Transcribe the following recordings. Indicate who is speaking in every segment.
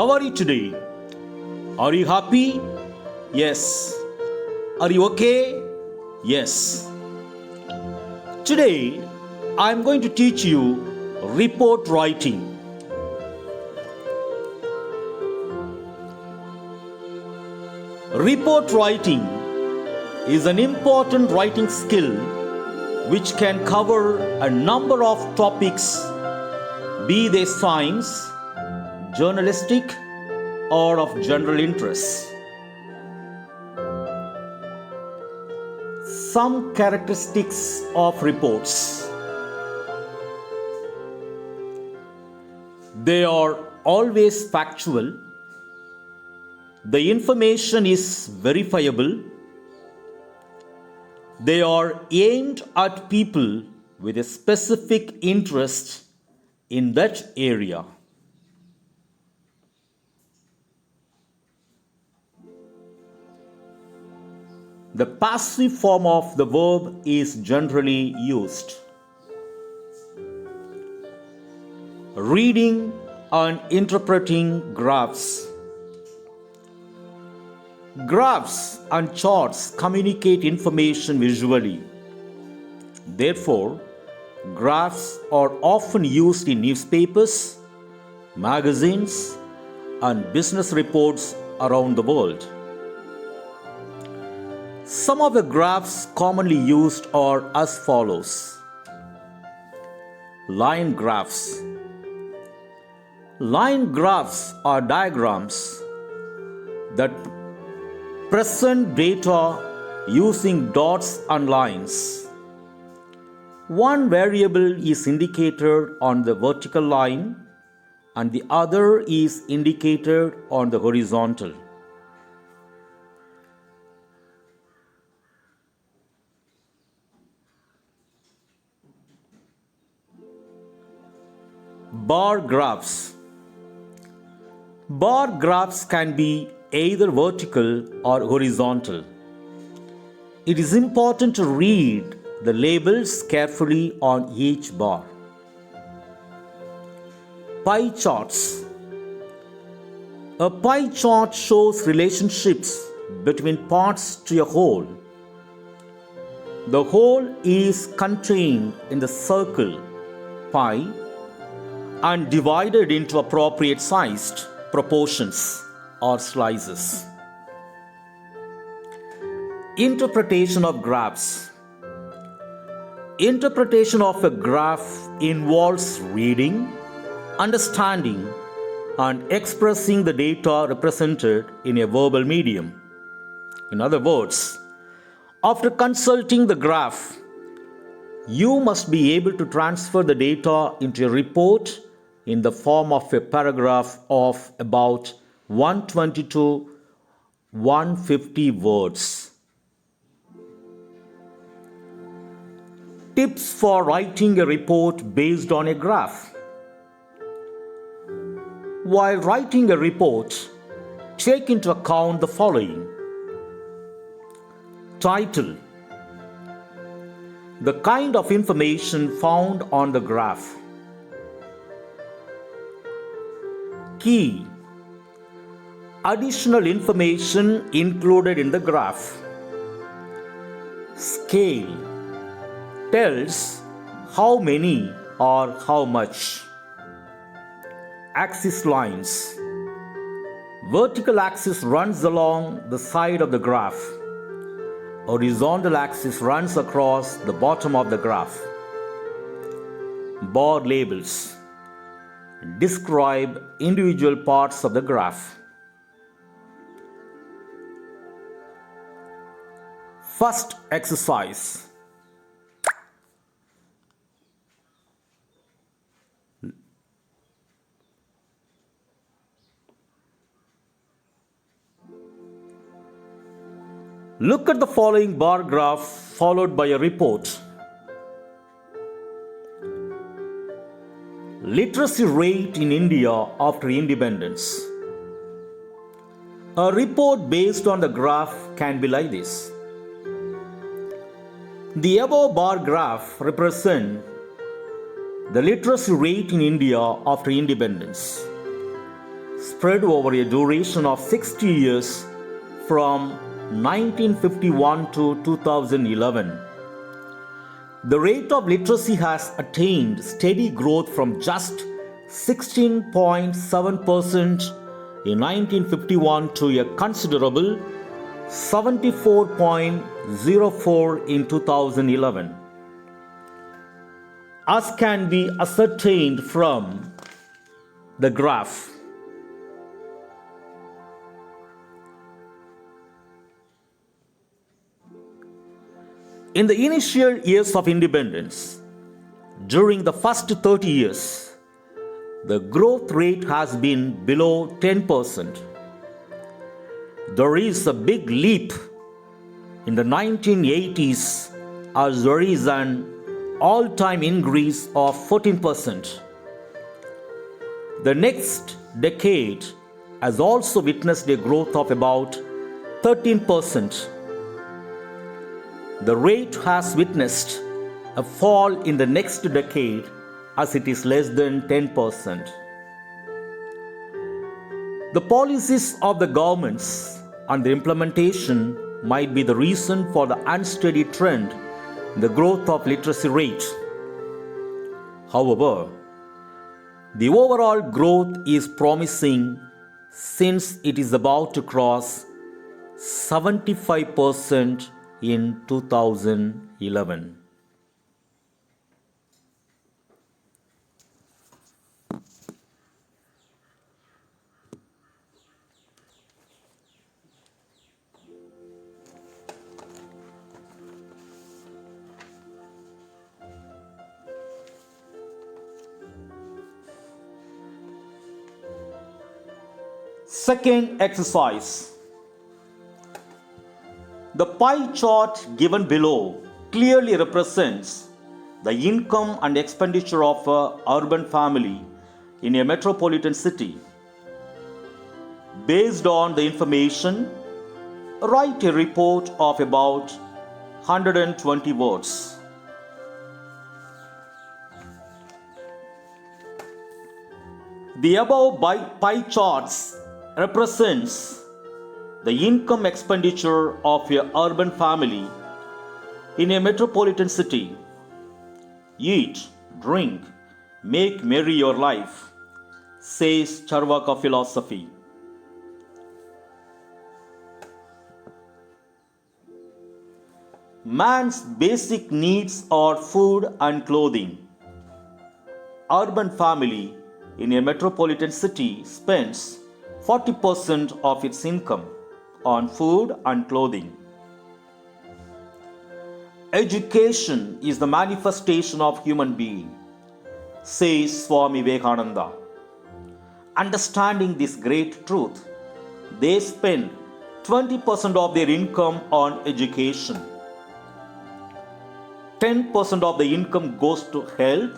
Speaker 1: How are you today? Are you happy? Yes. Are you okay? Yes. Today, I am going to teach you report writing. Report writing is an important writing skill which can cover a number of topics, be they science, journalistic, or of general interest. Some characteristics of reports. They are always factual. The information is verifiable. They are aimed at people with a specific interest in that area. The passive form of the verb is generally used. Reading and interpreting graphs. Graphs and charts communicate information visually. Therefore, graphs are often used in newspapers, magazines, and business reports around the world. Some of the graphs commonly used are as follows. Line graphs. Line graphs are diagrams that present data using dots and lines. One variable is indicated on the vertical line and the other is indicated on the horizontal. Bar graphs. Bar graphs can be either vertical or horizontal. It is important to read the labels carefully on each bar. Pie charts. A pie chart shows relationships between parts to a whole. The whole is contained in the circle pie and divided into appropriate sized proportions or slices. Interpretation of graphs. Interpretation of a graph involves reading, understanding, and expressing the data represented in a verbal medium. In other words, after consulting the graph, you must be able to transfer the data into a report in the form of a paragraph of about 120 to 150 words. Tips for writing a report based on a graph. While writing a report, take into account the following. Title. The kind of information found on the graph. Key. Additional information included in the graph. Scale. Tells how many or how much. Axis lines. Vertical axis runs along the side of the graph. Horizontal axis runs across the bottom of the graph. Bar labels. Describe individual parts of the graph. First exercise. Look at the following bar graph followed by a report. Literacy rate in India after independence. A report based on the graph can be like this. The above bar graph represents the literacy rate in India after independence. spread over a duration of 60 years from 1951 to 2011. The rate of literacy has attained steady growth from just 16.7% in 1951 to a considerable 74.04 in 2011, as can be ascertained from the graph. In the initial years of independence, during the first 30 years, the growth rate has been below 10%. There is a big leap in the 1980s as there is an all-time increase of 14%. The next decade has also witnessed a growth of about 13%. The rate has witnessed a fall in the next decade as it is less than 10%. The policies of the governments and the implementation might be the reason for the unsteady trend in the growth of literacy rate. However, the overall growth is promising since it is about to cross 75% in 2011. Second exercise. The pie chart given below clearly represents the income and expenditure of an urban family in a metropolitan city. Based on the information, write a report of about 120 words. The above pie charts represents the income expenditure of a urban family in a metropolitan city. Eat, drink, make merry your life, says Charvaka philosophy. Man's basic needs are food and clothing. Urban family in a metropolitan city spends 40% of its income on food and clothing. Education is the manifestation of human being, says Swami Vivekananda. Understanding this great truth, they spend 20% of their income on education. 10% of the income goes to health.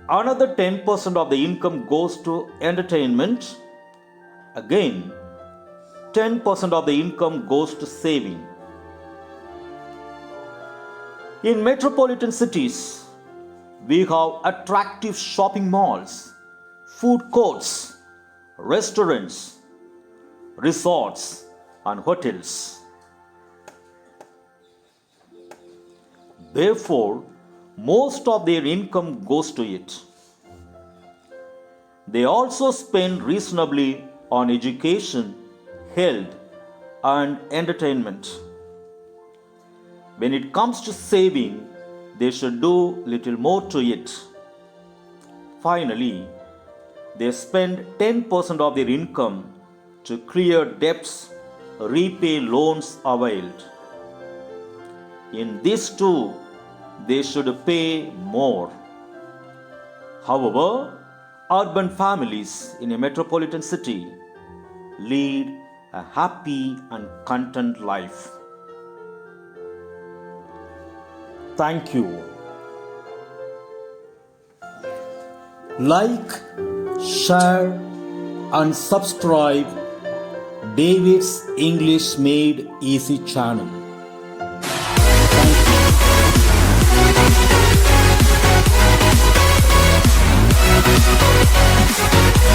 Speaker 1: Another 10% of the income goes to entertainment. Again, 10% of the income goes to saving. In metropolitan cities, we have attractive shopping malls, food courts, restaurants, resorts, and hotels. Therefore, most of their income goes to it. They also spend reasonably on education, health, and entertainment. When it comes to saving, they should do little more to it. Finally, they spend 10% of their income to clear debts, repay loans availed. In this too, they should pay more. However, urban families in a metropolitan city lead a happy and content life. Thank you. Like, share, and subscribe David's English Made Easy channel.